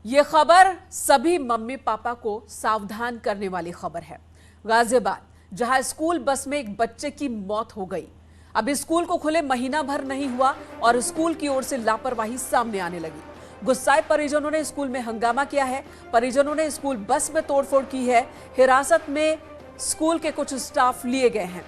ये खबर सभी मम्मी पापा को सावधान करने वाली खबर है। गाजियाबाद, जहां स्कूल बस में एक बच्चे की मौत हो गई। अब स्कूल को खुले महीना भर नहीं हुआ और स्कूल की ओर से लापरवाही सामने आने लगी। गुस्साए परिजनों ने स्कूल में हंगामा किया है। परिजनों ने स्कूल बस में तोड़फोड़ की है। हिरासत में स्कूल के कुछ स्टाफ लिए गए हैं।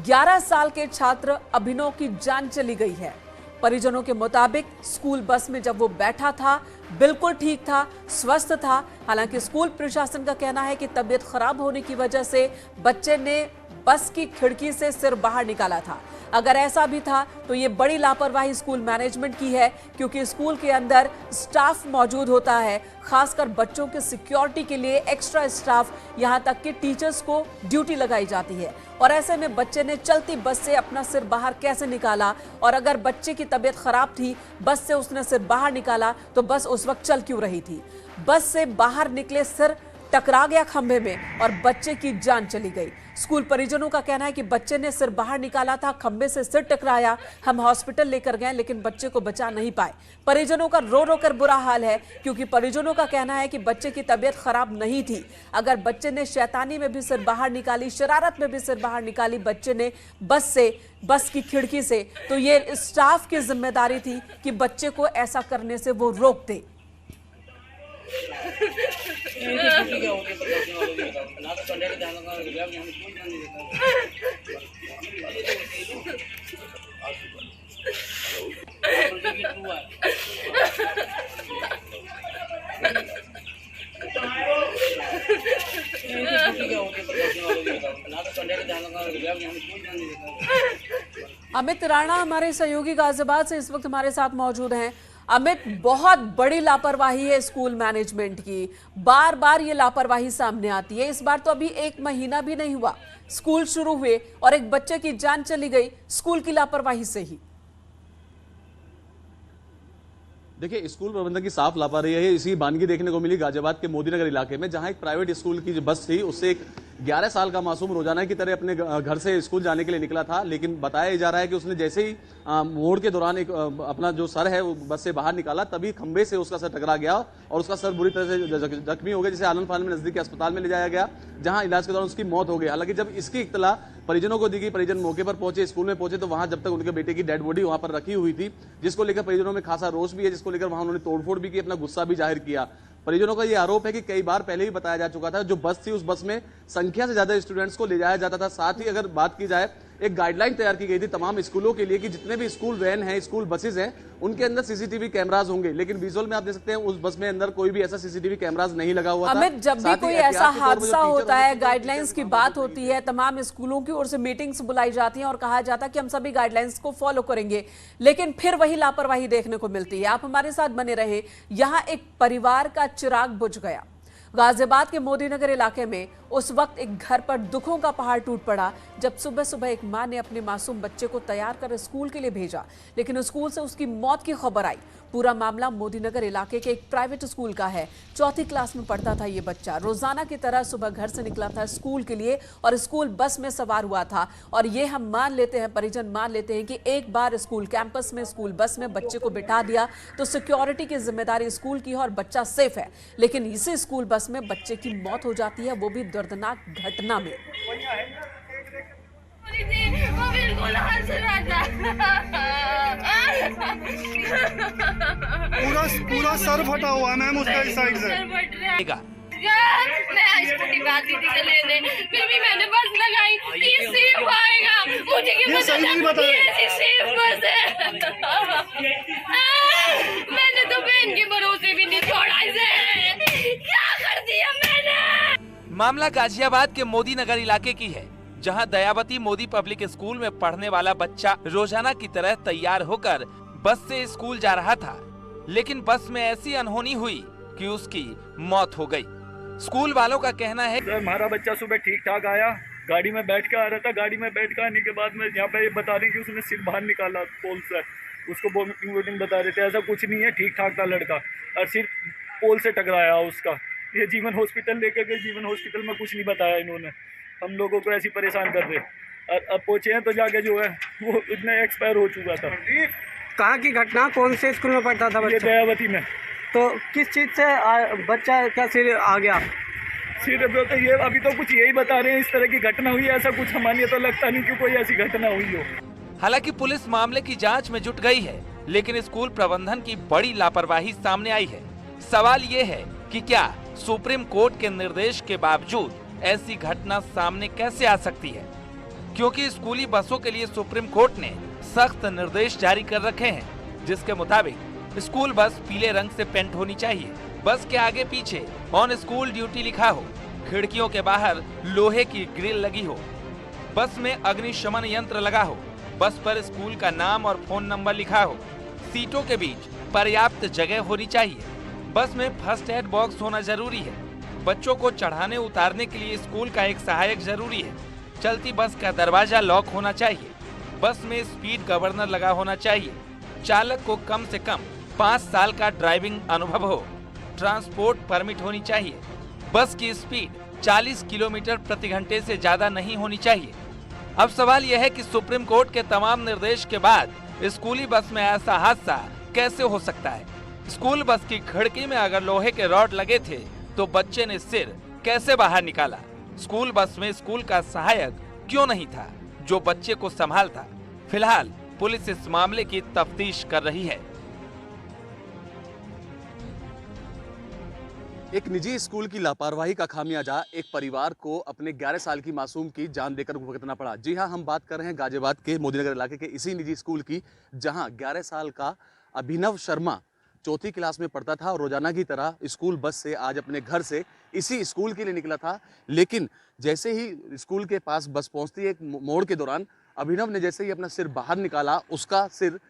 11 साल के छात्र अभिनव की जान चली गई है। परिजनों के मुताबिक स्कूल बस में जब वो बैठा था बिल्कुल ठीक था, स्वस्थ था। हालांकि स्कूल प्रशासन का कहना है कि तबीयत खराब होने की वजह से बच्चे ने बस की खिड़की से सिर बाहर निकाला था। अगर ऐसा भी था तो ये बड़ी लापरवाही स्कूल मैनेजमेंट की है, क्योंकि स्कूल के अंदर स्टाफ मौजूद होता है। खासकर बच्चों के सिक्योरिटी के लिए एक्स्ट्रा स्टाफ, यहां तक कि टीचर्स को ड्यूटी लगाई जाती है। और ऐसे में बच्चे ने चलती बस से अपना सिर बाहर कैसे निकाला, और अगर बच्चे की तबीयत खराब थी, बस से उसने सिर बाहर निकाला, तो बस उस वक्त चल क्यों रही थी? बस से बाहर निकले सिर टकरा गया खंभे में और बच्चे की जान चली गई। स्कूल परिजनों का कहना है कि बच्चे ने सिर बाहर निकाला था, खंभे से सिर टकराया, हम हॉस्पिटल लेकर गए लेकिन बच्चे को बचा नहीं पाए। परिजनों का रो रो कर बुरा हाल है, क्योंकि परिजनों का कहना है कि बच्चे की तबीयत खराब नहीं थी। अगर बच्चे ने शैतानी में भी सिर बाहर निकाली, शरारत में भी सिर बाहर निकाली बच्चे ने बस की खिड़की से, तो ये स्टाफ की जिम्मेदारी थी कि बच्चे को ऐसा करने से वो रोक दे। अमित राणा हमारे सहयोगी गाजियाबाद से इस वक्त हमारे साथ मौजूद हैं। अमित, बहुत बड़ी लापरवाही है स्कूल मैनेजमेंट की। बार बार ये लापरवाही सामने आती है। इस बार तो अभी 1 महीना भी नहीं हुआ स्कूल शुरू हुए और एक बच्चे की जान चली गई स्कूल की लापरवाही से ही। देखिए, स्कूल प्रबंधन की साफ लापरवाही है। इसी बानगी देखने को मिली गाजियाबाद के मोदीनगर इलाके में, जहां एक प्राइवेट स्कूल की जो बस थी उससे एक 11 साल का मासूम रोजाना की तरह अपने घर से स्कूल जाने के लिए निकला था। लेकिन बताया जा रहा है कि उसने जैसे ही मोड़ के दौरान एक अपना जो सर है वो बस से बाहर निकाला, तभी खंबे से उसका सर टकरा गया और उसका सर बुरी तरह से जख्मी हो गया, जिसे आनंद फानन में नजदीकी अस्पताल में ले जाया गया, जहां इलाज के दौरान उसकी मौत हो गई। हालांकि जब इसकी इत्तला परिजनों को दी गई, परिजन मौके पर पहुंचे, स्कूल में पहुंचे, तो वहां जब तक उनके बेटे की डेड बॉडी वहां पर रखी हुई थी, जिसको लेकर परिजनों में खासा रोष भी है, जिसको लेकर वहां उन्होंने तोड़फोड़ भी की, अपना गुस्सा भी जाहिर किया। परिजनों का यह आरोप है कि कई बार पहले ही बताया जा चुका था, जो बस थी उस बस में संख्या से ज्यादा स्टूडेंट्स को ले जाया जाता था। साथ ही अगर बात की जाए, एक गाइडलाइन तैयार की गई थी तमाम स्कूलों के लिए कि जितने भी स्कूल वैन हैं, स्कूल बसेज हैं, उनके अंदर सीसीटीवी कैमरास होंगे। लेकिन विजुअल में आप देख सकते हैं उस बस में अंदर कोई भी ऐसा सीसीटीवी कैमरास नहीं लगा हुआ था। अमित, जब भी कोई ऐसा हादसा होता है, गाइडलाइंस की बात होती है, तमाम स्कूलों की ओर से मीटिंग्स बुलाई जाती हैं और कहा जाता है कि हम सभी गाइडलाइंस को फॉलो करेंगे, लेकिन फिर वही लापरवाही देखने को मिलती है। आप हमारे साथ बने रहे। यहां एक परिवार का चिराग बुझ गया। गाजियाबाद के मोदीनगर इलाके में उस वक्त एक घर पर दुखों का पहाड़ टूट पड़ा, जब सुबह सुबह एक मां ने अपने मासूम बच्चे को तैयार कर स्कूल के लिए भेजा, लेकिन स्कूल से उसकी मौत की खबर आई। पूरा मामला मोदीनगर इलाके के एक प्राइवेट स्कूल का है। 4th क्लास में पढ़ता था ये बच्चा। रोजाना की तरह सुबह घर से निकला था स्कूल के लिए और स्कूल बस में सवार हुआ था। और ये हम मान लेते हैं, परिजन मान लेते हैं कि एक बार स्कूल कैंपस में, स्कूल बस में बच्चे को बिठा दिया तो सिक्योरिटी की जिम्मेदारी स्कूल की है और बच्चा सेफ है। लेकिन इसी स्कूल बस में बच्चे की मौत हो जाती है, वो भी दर्दनाक घटना में। पूरा सर फटा हुआ है मैम उसका इस साइड से। मैं स्कूटी पे आती थी लेने, फिर भी मैंने बस लगाई, ये सेफ आएगा, मुझे क्या पता था ये सेफ बस है। मैंने तो बहन के भरोसे भी नहीं छोड़ा इसे, क्या कर दिया मैंने। मामला गाजियाबाद के मोदीनगर इलाके की है, जहां दयावती मोदी पब्लिक स्कूल में पढ़ने वाला बच्चा रोजाना की तरह तैयार होकर बस से स्कूल जा रहा था, लेकिन बस में ऐसी अनहोनी हुई कि उसकी मौत हो गई। स्कूल वालों का कहना है सर, हमारा बच्चा सुबह ठीक ठाक आया, गाड़ी में बैठ के आ रहा था। गाड़ी में बैठ के आने के बाद में यहाँ पे बता रहे हैं कि उसने सिर बाहर निकाला पोल से, उसको वोमिटिंग बता रहे थे। ऐसा कुछ नहीं है, ठीक ठाक था लड़का, और सिर्फ पोल से टकराया उसका। ये जीवन हॉस्पिटल लेकर गए, जीवन हॉस्पिटल में कुछ नहीं बताया इन्होंने, हम लोगों को ऐसी परेशान कर रहे। और अब पहुँचे हैं तो जाके जो है वो इतना एक्सपायर हो चुका था। कहाँ की घटना, कौन से स्कूल में पढ़ता था ये बच्चा? दयावती में। तो किस चीज़ से बच्चा का सिर आ गया? सिर तो ये अभी तो कुछ यही बता रहे हैं, इस तरह की घटना हुई है, ऐसा कुछ हमारे तो लगता नहीं कि कोई ऐसी घटना हुई हो। हालांकि पुलिस मामले की जांच में जुट गई है, लेकिन स्कूल प्रबंधन की बड़ी लापरवाही सामने आई है। सवाल ये है कि क्या सुप्रीम कोर्ट के निर्देश के बावजूद ऐसी घटना सामने कैसे आ सकती है, क्योंकि स्कूली बसों के लिए सुप्रीम कोर्ट ने सख्त निर्देश जारी कर रखे हैं, जिसके मुताबिक स्कूल बस पीले रंग से पेंट होनी चाहिए, बस के आगे पीछे ऑन स्कूल ड्यूटी लिखा हो, खिड़कियों के बाहर लोहे की ग्रिल लगी हो, बस में अग्निशमन यंत्र लगा हो, बस पर स्कूल का नाम और फोन नंबर लिखा हो, सीटों के बीच पर्याप्त जगह होनी चाहिए, बस में फर्स्ट एड बॉक्स होना जरूरी है, बच्चों को चढ़ाने उतारने के लिए स्कूल का एक सहायक जरूरी है, चलती बस का दरवाजा लॉक होना चाहिए, बस में स्पीड गवर्नर लगा होना चाहिए, चालक को कम से कम 5 साल का ड्राइविंग अनुभव हो, ट्रांसपोर्ट परमिट होनी चाहिए, बस की स्पीड 40 किलोमीटर प्रति घंटे से ज्यादा नहीं होनी चाहिए। अब सवाल यह है कि सुप्रीम कोर्ट के तमाम निर्देश के बाद स्कूली बस में ऐसा हादसा कैसे हो सकता है? स्कूल बस की खिड़की में अगर लोहे के रॉड लगे थे तो बच्चे ने सिर कैसे बाहर निकाला? स्कूल बस में स्कूल का सहायक क्यों नहीं था जो बच्चे को संभालता? फिलहाल पुलिस इस मामले की तफ्तीश कर रही है। एक निजी स्कूल की लापरवाही का खामियाजा एक परिवार को अपने 11 साल की मासूम की जान देकर भुगतना पड़ा। जी हां, हम बात कर रहे हैं गाजियाबाद के मोदीनगर इलाके के इसी निजी स्कूल की, जहां 11 साल का अभिनव शर्मा चौथी क्लास में पढ़ता था और रोजाना की तरह स्कूल बस से आज अपने घर से इसी स्कूल के लिए निकला था। लेकिन जैसे ही स्कूल के पास बस पहुंचती है, एक मोड़ के दौरान अभिनव ने जैसे ही अपना सिर बाहर निकाला, उसका सिर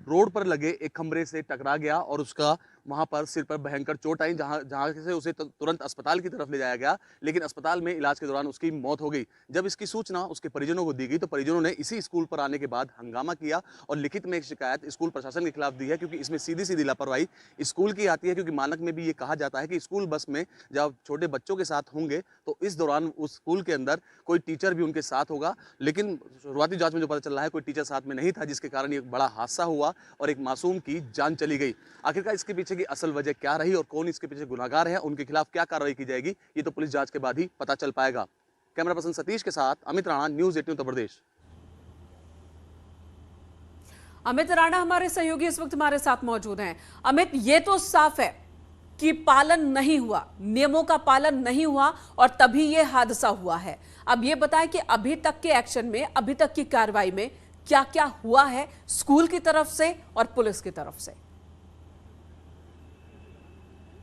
रोड पर लगे एक खंबरे से टकरा गया और उसका वहां पर सिर पर भयंकर चोट आई, जहां से उसे तुरंत अस्पताल की तरफ ले जाया गया, लेकिन अस्पताल में इलाज के दौरान उसकी मौत हो गई। जब इसकी सूचना उसके परिजनों को दी गई तो परिजनों ने इसी स्कूल पर आने के बाद हंगामा किया और लिखित में एक शिकायत स्कूल प्रशासन के खिलाफ दी है, क्योंकि इसमें सीधी सीधी लापरवाही स्कूल की आती है। क्योंकि मानक में भी ये कहा जाता है कि स्कूल बस में जब छोटे बच्चों के साथ होंगे तो इस दौरान उस स्कूल के अंदर कोई टीचर भी उनके साथ होगा, लेकिन शुरुआती जांच में जो पता चल रहा है कोई टीचर साथ में नहीं था, जिसके कारण एक बड़ा हादसा हुआ और एक मासूम की जान चली गई। आखिरकार इसके पीछे की असल वजह क्या रही और कौन इसके पीछे गुनाहगार है, उनके खिलाफ क्या कार्रवाई की जाएगी, ये तो पुलिस जांच के बाद ही पता चल पाएगा। कैमरा पर्सन सतीश के साथ अमित राणा, न्यूज़ 18 उत्तर प्रदेश। अमित राणा हमारे सहयोगी इस वक्त हमारे साथ मौजूद हैं। अमित, ये तो साफ है कि पालन नहीं हुआ, नियमों का पालन नहीं हुआ और तभी ये हादसा हुआ है। अब ये बताएं कि अभी तक के एक्शन में, अभी तक की कार्रवाई में क्या क्या हुआ है स्कूल की तरफ से और पुलिस की तरफ से?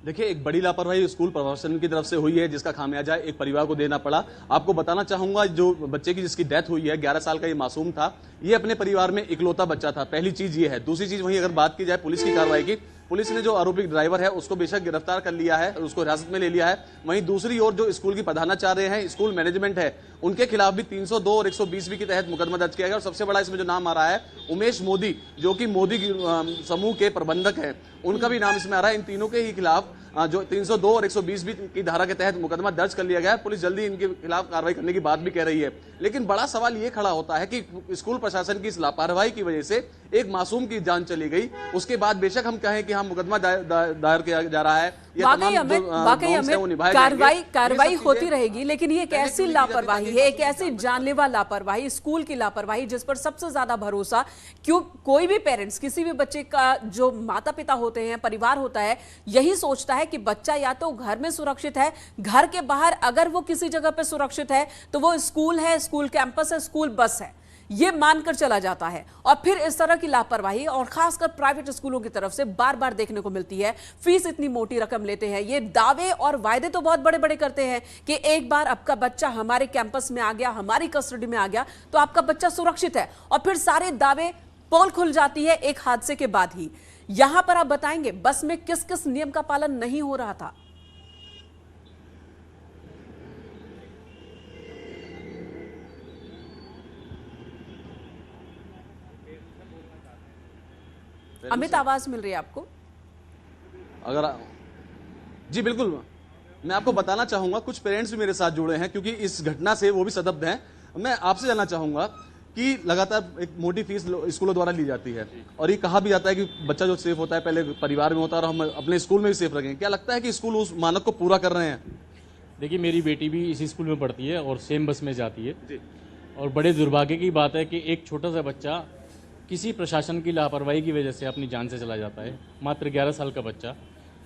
देखिए, एक बड़ी लापरवाही स्कूल प्रशासन की तरफ से हुई है, जिसका खामियाजा एक परिवार को देना पड़ा। आपको बताना चाहूंगा, जो बच्चे की जिसकी डेथ हुई है, 11 साल का ये मासूम था, ये अपने परिवार में इकलौता बच्चा था। पहली चीज ये है। दूसरी चीज, वहीं अगर बात की जाए पुलिस की कार्रवाई की, पुलिस ने जो आरोपी ड्राइवर है उसको बेशक गिरफ्तार कर लिया है, उसको हिरासत में ले लिया है। वहीं दूसरी ओर जो स्कूल की प्रधानाचार्य हैं, स्कूल मैनेजमेंट है, उनके खिलाफ भी 302 और 120 के तहत मुकदमा दर्ज किया गया। और सबसे बड़ा इसमें जो नाम आ रहा है उमेश मोदी, जो कि मोदी समूह के प्रबंधक हैं, उनका भी नाम इसमें आ रहा है। इन तीनों के ही खिलाफ जो 302 और 120 की धारा के तहत मुकदमा दर्ज कर लिया गया है। पुलिस जल्दी इनके खिलाफ कार्रवाई करने की बात भी कह रही है। लेकिन बड़ा सवाल ये खड़ा होता है कि स्कूल प्रशासन की इस लापरवाही की वजह से एक मासूम की जान चली गई। उसके बाद बेशक हम कहें कि हम मुकदमा दायर किया जा रहा है, कार्रवाई होती रहेगी, लेकिन ये एक ऐसी लापरवाही है, एक ऐसी जानलेवा लापरवाही, स्कूल की लापरवाही, जिस पर सबसे ज्यादा भरोसा क्यों कोई भी पेरेंट्स, किसी भी बच्चे का जो माता पिता होते हैं, परिवार होता है, यही सोचता है कि बच्चा या तो घर में सुरक्षित है, घर के बाहर अगर वो किसी जगह पे सुरक्षित है तो वो स्कूल है, स्कूल कैंपस है, स्कूल बस है, ये मानकर चला जाता है। और फिर इस तरह की लापरवाही और खासकर प्राइवेट स्कूलों की तरफ से बार बार देखने को मिलती है। फीस इतनी मोटी रकम लेते हैं, ये दावे और वायदे तो बहुत बड़े बड़े करते हैं कि एक बार आपका बच्चा हमारे कैंपस में आ गया, हमारी कस्टडी में आ गया तो आपका बच्चा सुरक्षित है, और फिर सारे दावे पोल खुल जाती है एक हादसे के बाद ही। यहां पर आप बताएंगे बस में किस किस नियम का पालन नहीं हो रहा था? अमित, आवाज मिल रही है आपको? जी बिल्कुल, मैं आपको बताना चाहूंगा, कुछ पेरेंट्स भी मेरे साथ जुड़े हैं क्योंकि इस घटना से वो भी सतब्ध हैं। मैं आपसे जानना चाहूंगा कि लगातार एक मोटी फीस स्कूलों द्वारा ली जाती है और ये कहा भी जाता है कि बच्चा जो सेफ होता है पहले परिवार में होता है और हम अपने स्कूल में भी सेफ रखें। क्या लगता है कि स्कूल उस मानक को पूरा कर रहे हैं? देखिए, मेरी बेटी भी इसी स्कूल में पढ़ती है और सेम बस में जाती है और बड़े दुर्भाग्य की बात है कि एक छोटा सा बच्चा किसी प्रशासन की लापरवाही की वजह से अपनी जान से चला जाता है। मात्र 11 साल का बच्चा।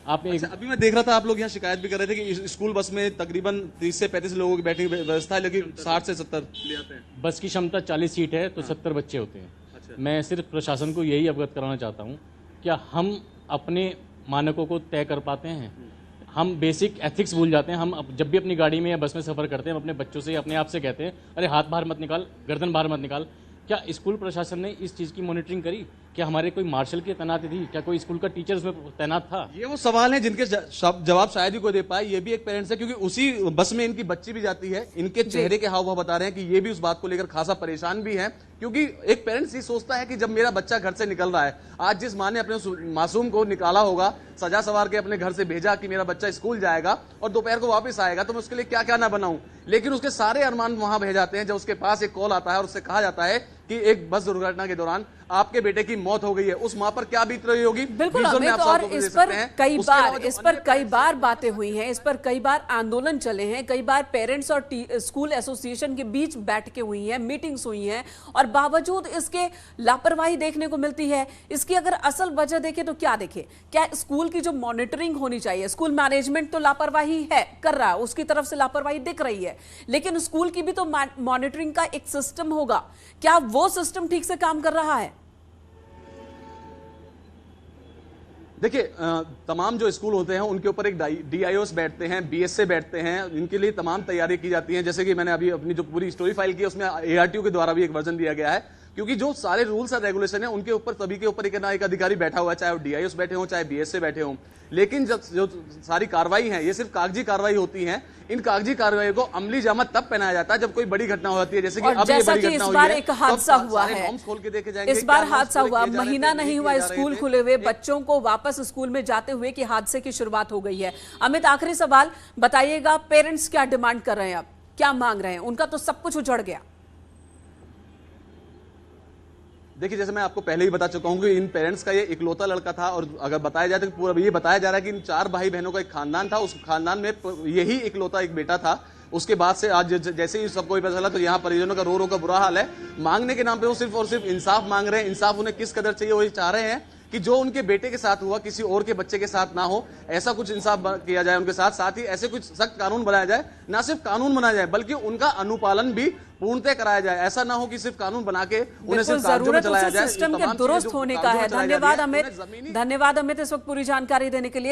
आपने अच्छा, अभी मैं देख रहा था आप लोग यहाँ शिकायत भी कर रहे थे कि इस स्कूल बस में तकरीबन 30 से 35 लोगों की बैठने की व्यवस्था है, लेकिन 60 से 70 ले आते हैं। बस की क्षमता 40 सीट है तो 70 बच्चे होते हैं। मैं सिर्फ प्रशासन को यही अवगत कराना चाहता हूँ, क्या हम अपने मानकों को तय कर पाते हैं? हम बेसिक एथिक्स भूल जाते हैं। हम जब भी अपनी गाड़ी में या बस में सफ़र करते हैं, हम अपने बच्चों से अपने आप से कहते हैं, अरे हाथ बाहर मत निकाल, गर्दन बाहर मत निकाल। क्या स्कूल प्रशासन ने इस चीज़ की मॉनिटरिंग करी? क्या हमारे कोई मार्शल की तैनाती थी? क्या कोई स्कूल का टीचर उसमें तैनात था? ये वो सवाल हैं जिनके जवाब शायद ही कोई दे पाए। ये भी एक पेरेंट्स है, क्योंकि उसी बस में इनकी बच्ची भी जाती है। इनके चेहरे के हाव भाव बता रहे हैं कि ये भी उस बात को लेकर खासा परेशान भी है, क्योंकि एक पेरेंट्स ये सोचता है कि जब मेरा बच्चा घर से निकल रहा है, आज जिस माँ ने अपने उस मासूम को निकाला होगा, सजा सवार के अपने घर से भेजा कि मेरा बच्चा स्कूल जाएगा और दोपहर को वापस आएगा, तो मैं उसके लिए क्या क्या ना बनाऊं। लेकिन उसके सारे अरमान वहां बह जाते हैं जब उसके पास एक कॉल आता है और उससे कहा जाता है कि एक बस दुर्घटना के दौरान आपके बेटे की मौत हो गई है। उस मां पर क्या बीत रही होगी? बिल्कुल विजुअल में अमित, आप और सबको इस दे पर सकते हैं। कई उसके अलावा बार जो इस पर अन्य कई बार बातें हुई हैं, इस पर कई बार आंदोलन चले हैं, कई बार पेरेंट्स और स्कूल एसोसिएशन के बीच बैठकें हुई हैं, मीटिंग्स हुई हैं, और बावजूद इसके लापरवाही देखने को मिलती है। इसकी अगर असल वजह देखें तो क्या देखें? क्या स्कूल की जो मॉनिटरिंग होनी चाहिए, स्कूल मैनेजमेंट तो लापरवाही है, कर रहा है, उसकी तरफ से लापरवाही दिख रही है, लेकिन स्कूल की भी तो मॉनिटरिंग का एक सिस्टम होगा। क्या वो सिस्टम ठीक से काम कर रहा है? देखिए, तमाम जो स्कूल होते हैं उनके ऊपर एक DIOs बैठते हैं, BSA बैठते हैं, इनके लिए तमाम तैयारी की जाती है। जैसे कि मैंने अभी अपनी जो पूरी स्टोरी फाइल की उसमें ARTO के द्वारा भी एक वर्जन दिया गया है, क्योंकि जो सारे रूल्स और रेगुलेशन है उनके ऊपर सभी के ऊपर एक ना एक अधिकारी बैठा हुआ है, चाहे वो DIOs बैठे हों चाहे BSA बैठे हों। लेकिन जब जो सारी कार्रवाई है ये सिर्फ कागजी कार्रवाई होती है। इन कागजी कार्रवाई को अमली जामा तब पहनाया जाता है जब कोई बड़ी घटना होती है, जैसे कि अब ये बड़ी घटना हुई है। एक हादसा हुआ है, खोल के देखे जाएंगे, इस बार हादसा हुआ, महीना नहीं हुआ स्कूल खुले हुए, बच्चों को वापस स्कूल में जाते हुए कि हादसे की शुरुआत हो गई है। अमित, आखिरी सवाल बताइएगा, पेरेंट्स क्या डिमांड कर रहे हैं, अब क्या मांग रहे हैं? उनका तो सब कुछ उजड़ गया। देखिए, जैसे मैं आपको पहले ही बता चुका हूं कि इन पेरेंट्स का ये इकलौता लड़का था, और अगर बताया जाए तो पूरा ये बताया जा रहा है कि इन 4 भाई बहनों का एक खानदान था, उस खानदान में यही इकलौता एक बेटा था। उसके बाद से आज जैसे ही सबको पता चला तो यहाँ परिजनों का रो का बुरा हाल है। मांगने के नाम पे वो सिर्फ और सिर्फ इंसाफ मांग रहे हैं। इंसाफ उन्हें किस कदर चाहिए, वो ये चाह रहे हैं कि जो उनके बेटे के साथ हुआ किसी और के बच्चे के साथ ना हो, ऐसा कुछ इंसाफ किया जाए उनके साथ। साथ ही ऐसे कुछ सख्त कानून बनाया जाए, ना सिर्फ कानून बनाया जाए बल्कि उनका अनुपालन भी पूर्णतः कराया जाए। ऐसा ना हो कि सिर्फ कानून बना के उन्हें सिर्फ कागजों में चलाया जाए। सिस्टम के दुरुस्त होने का है। धन्यवाद अमित, धन्यवाद अमित इस वक्त पूरी जानकारी देने के लिए।